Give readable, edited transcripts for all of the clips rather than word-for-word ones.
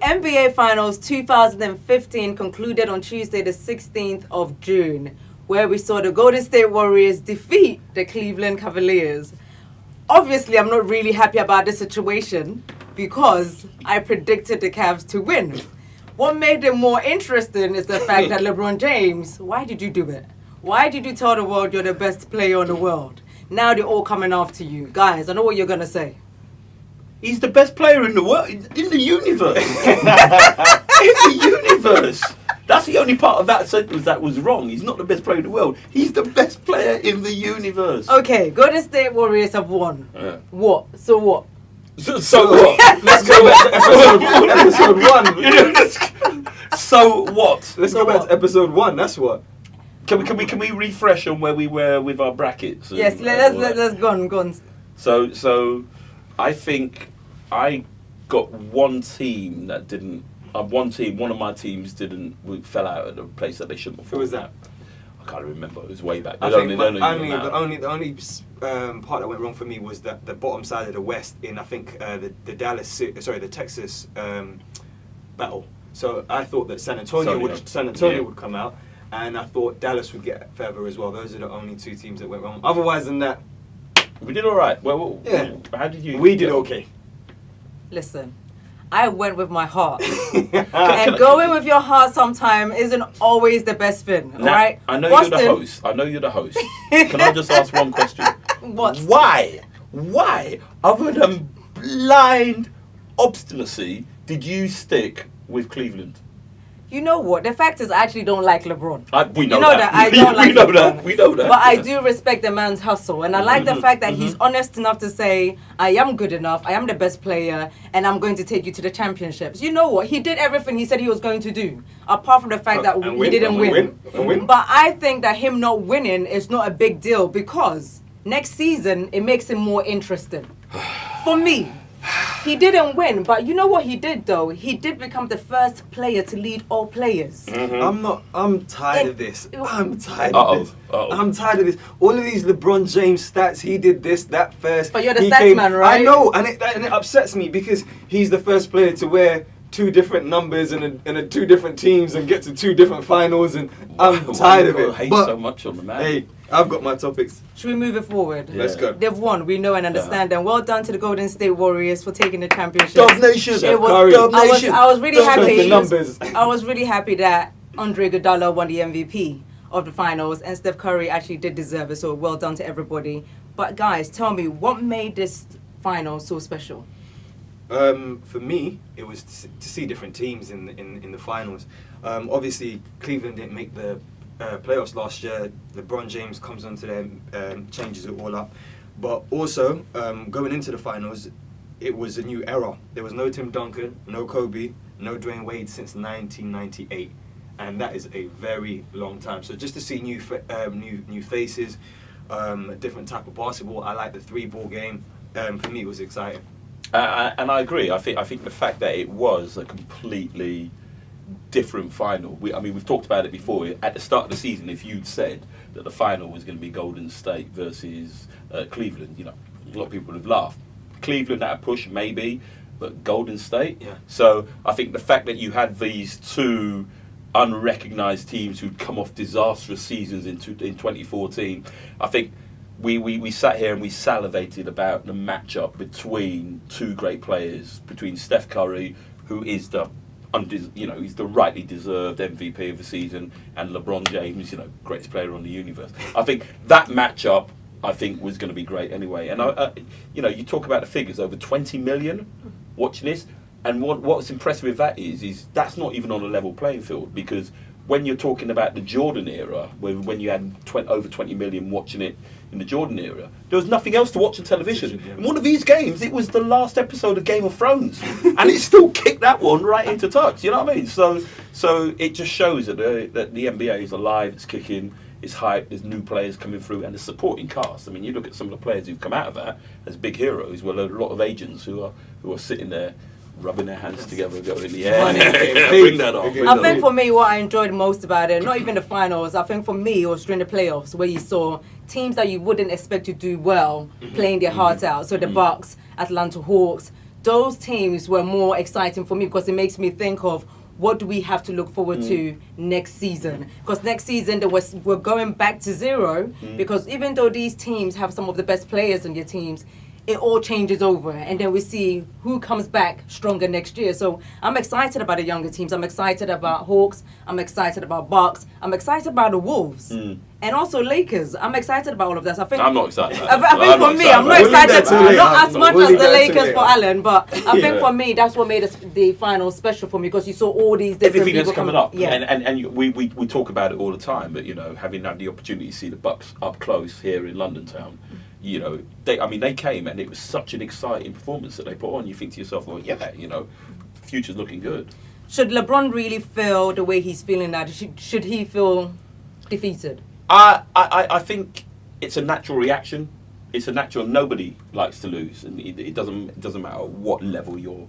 NBA Finals 2015 concluded on Tuesday, the 16th of June, where we saw the Golden State Warriors defeat the Cleveland Cavaliers. Obviously, I'm not really happy about this situation because I predicted the Cavs to win. What made it more interesting is the fact that LeBron James, why did you do it? Why did you tell the world you're the best player in the world? Now they're all coming after you. Guys, I know what you're going to say. He's the best player in the world, in the universe. In the universe. That's the only part of that sentence that was wrong. He's not the best player in the world. He's the best player in the universe. Okay, Golden State Warriors have won. Yeah. What? So what? So what? Let's go back to episode 1. So what? Let's go back to episode 1. That's what. Can we refresh on where we were with our brackets? Yes, let's go on. So I think I got one team that didn't. One of my teams fell out at a place that they shouldn't have. Who was that? I can't remember. It was way back. I think the only part that went wrong for me was that the bottom side of the West in I think the Texas battle. So I thought that San Antonio would come out, and I thought Dallas would get further as well. Those are the only two teams that went wrong. Otherwise than that, we did all right. Well, yeah. How did you? We did okay. Listen, I went with my heart. And going with your heart sometime isn't always the best thing, now, alright? I know you're the host. Can I just ask one question? What? Why, other than blind obstinacy, did you stick with Cleveland? You know what? The fact is, I actually don't like LeBron. We know you know that. I don't like LeBron. We know that. But I do respect the man's hustle. And I like the fact that he's honest enough to say, I am good enough, I am the best player, and I'm going to take you to the championships. You know what? He did everything he said he was going to do. Apart from the fact that he didn't win. But I think that him not winning is not a big deal because next season, it makes him more interesting. For me. He didn't win, but you know what he did though? He did become the first player to lead all players. I'm tired of this. I'm tired of this. All of these LeBron James stats, he did this, that first. But you're the stats man, right? I know, and it upsets me because he's the first player to wear two different numbers and two different teams and get to two different finals, and I'm tired of it. Hate so much on the man. Hey, I've got my topics. Should we move it forward? Yeah. Let's go. They've won. We know and understand them. Well done to the Golden State Warriors for taking the championship. Dub Nation. I was really happy. Numbers. I was really happy that Andre Iguodala won the MVP of the finals, and Steph Curry actually did deserve it. So well done to everybody. But guys, tell me, what made this final so special? For me, it was to see different teams in the finals. Obviously, Cleveland didn't make the playoffs last year. LeBron James comes onto there, changes it all up. But also, going into the finals, it was a new era. There was no Tim Duncan, no Kobe, no Dwayne Wade since 1998, and that is a very long time. So just to see new faces, a different type of basketball. I like the 3-ball game. For me, it was exciting. And I agree. I think the fact that it was a completely different final. We've talked about it before. At the start of the season, if you'd said that the final was going to be Golden State versus Cleveland, a lot of people would have laughed. Cleveland at a push, maybe, but Golden State. Yeah. So I think the fact that you had these two unrecognised teams who'd come off disastrous seasons in 2014, I think. We sat here and we salivated about the matchup between two great players, between Steph Curry, who is he's the rightly deserved MVP of the season, and LeBron James, greatest player on the universe. I think that matchup, was going to be great anyway. And you talk about the figures, over 20 million watching this, and what's impressive with that is that's not even on a level playing field, because when you're talking about the Jordan era, when you had over 20 million watching it in the Jordan era, there was nothing else to watch on television. In one of these games, it was the last episode of Game of Thrones, and it still kicked that one right into touch. You know what I mean? So it just shows that the NBA is alive, it's kicking, it's hype. There's new players coming through, and the supporting cast. I mean, you look at some of the players who've come out of that as big heroes. Well, a lot of agents who are sitting there, rubbing their hands together, going in the air. Bring that on. I think for me, what I enjoyed most about it, not even the finals, I think for me, it was during the playoffs where you saw teams that you wouldn't expect to do well playing their hearts out. So the Bucks, Atlanta Hawks, those teams were more exciting for me because it makes me think of what do we have to look forward to next season? Because next season we're going back to zero because even though these teams have some of the best players in your teams, it all changes over and then we see who comes back stronger next year. So I'm excited about the younger teams. I'm excited about Hawks. I'm excited about Bucks. I'm excited about the Wolves. And also Lakers. I'm excited about all of that. I'm not excited. I think for me, I'm not excited. Not as much as the Lakers for Alan, but I think for me, that's what made the final special for me because you saw all these different everything people that's coming up. Yeah. And we talk about it all the time, but having had the opportunity to see the Bucks up close here in London town, they came and it was such an exciting performance that they put on. You think to yourself, well, the future's looking good. Should LeBron really feel the way he's feeling now? Should he feel defeated? I think it's a natural reaction. It's a natural. Nobody likes to lose, and it doesn't matter what level you're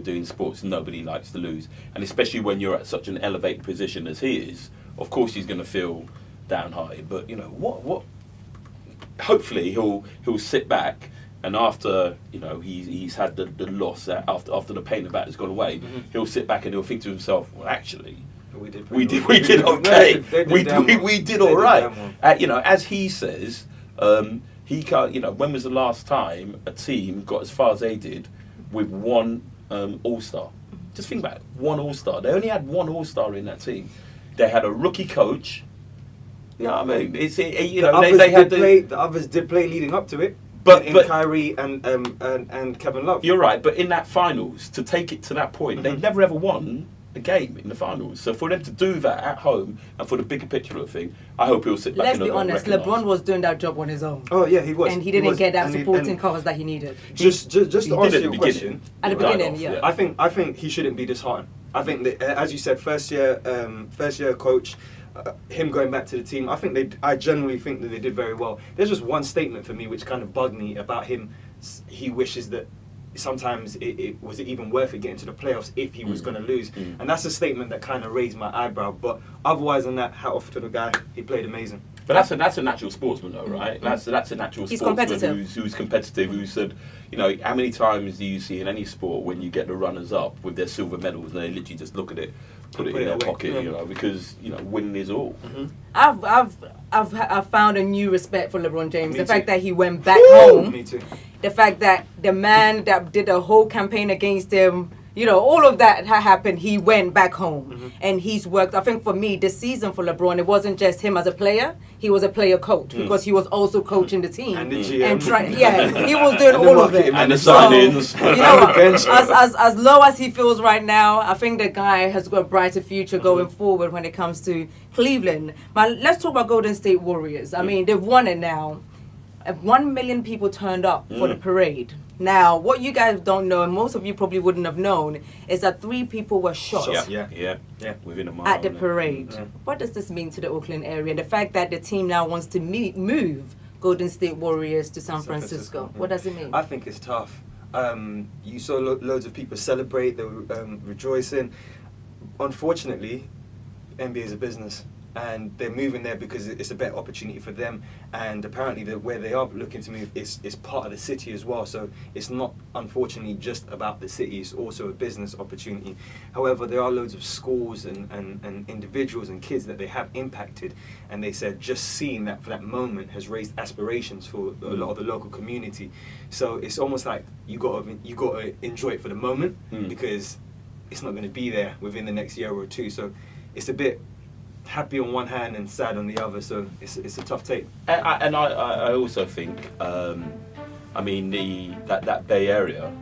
doing sports. Nobody likes to lose, and especially when you're at such an elevated position as he is. Of course, he's going to feel down high. But what? Hopefully, he'll sit back, and after he's had the loss, after the pain of that has gone away, he'll sit back and he'll think to himself, well, actually. We did okay. We did all right. As he says, he can't. When was the last time a team got as far as they did with one All-Star? Just think about it. One All-Star. They only had one All-Star in that team. They had a rookie coach. You know what I mean? The others did play leading up to it. But Kyrie and Kevin Love. You're right. But in that finals, to take it to that point, they never ever won a game in the finals. So for them to do that at home and for the bigger picture of the thing, I hope he'll sit back. Let's be honest, LeBron was doing that job on his own. Oh yeah, he was, and he didn't get that supporting covers that he needed. Just to answer your question, at the beginning, yeah. I think he shouldn't be disheartened. I think that, as you said, first year coach. Him going back to the team, I generally think that they did very well. There's just one statement for me which kind of bugged me about him. He wishes that sometimes it was it even worth it getting to the playoffs if he was going to lose, and that's a statement that kind of raised my eyebrow. But otherwise than that, hat off to the guy. He played amazing. But that's a natural sportsman, though, right? That's a natural sportsman who's competitive. Who said, how many times do you see in any sport when you get the runners up with their silver medals and they literally just look at it, put it in their pocket, because winning is all. I've found a new respect for LeBron James. The fact that he went back home. Me too. The fact that the man that did a whole campaign against him, all of that had happened. He went back home and he's worked. I think for me, this season for LeBron, it wasn't just him as a player. He was a player coach because he was also coaching the team. And the GM. He was doing all of it. And the signings. As low as he feels right now, I think the guy has got a brighter future going forward when it comes to Cleveland. But let's talk about Golden State Warriors. I mean, they've won it now. 1 million people turned up for the parade. Now, what you guys don't know, and most of you probably wouldn't have known, is that 3 people were shot yeah, within a mile at the parade. Yeah. What does this mean to the Oakland area? And the fact that the team now wants to move Golden State Warriors to San Francisco. What does it mean? I think it's tough. You saw loads of people celebrate, they were rejoicing. Unfortunately, NBA is a business. And they're moving there because it's a better opportunity for them, and apparently where they are looking to move is part of the city as well, so it's not unfortunately just about the city, it's also a business opportunity. However, there are loads of schools and individuals and kids that they have impacted, and they said just seeing that for that moment has raised aspirations for a lot of the local community. So it's almost like you got to enjoy it for the moment because it's not going to be there within the next year or two, so it's a bit happy on one hand and sad on the other, so it's a tough take. And I also think, that Bay Area,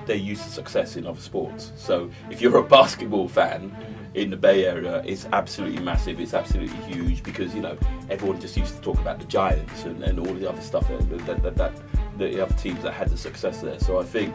they're used to success in other sports. So if you're a basketball fan in the Bay Area, it's absolutely massive. It's absolutely huge because everyone just used to talk about the Giants and all the other stuff that the other teams that had the success there. So I think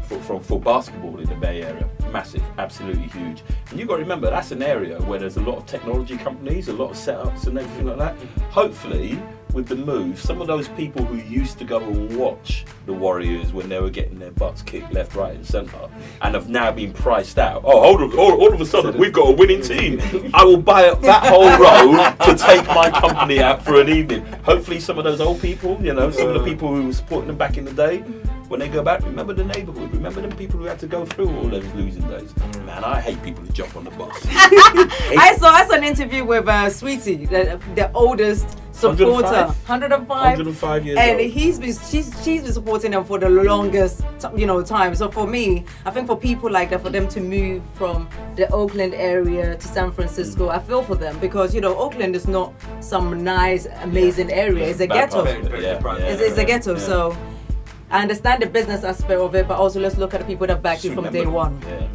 for basketball in the Bay Area, massive, absolutely huge. And you've got to remember, that's an area where there's a lot of technology companies, a lot of setups and everything like that. Hopefully, with the move, some of those people who used to go and watch the Warriors when they were getting their butts kicked left, right and centre and have now been priced out. Oh, all of a sudden, we've got a winning team. I will buy up that whole row to take my company out for an evening. Hopefully some of those old people, some of the people who were supporting them back in the day, when they go back, remember the neighbourhood, remember them people who had to go through all those losing days. Man, I hate people who jump on the bus. I saw an interview with Sweetie, the oldest supporter, 105 years and old. she's been supporting them for the longest time. So for me, I think for people like that, for them to move from the Oakland area to San Francisco, I feel for them because Oakland is not some nice, amazing area. It's a ghetto. It's a ghetto. So I understand the business aspect of it, but also let's look at the people that backed you from day one. Yeah.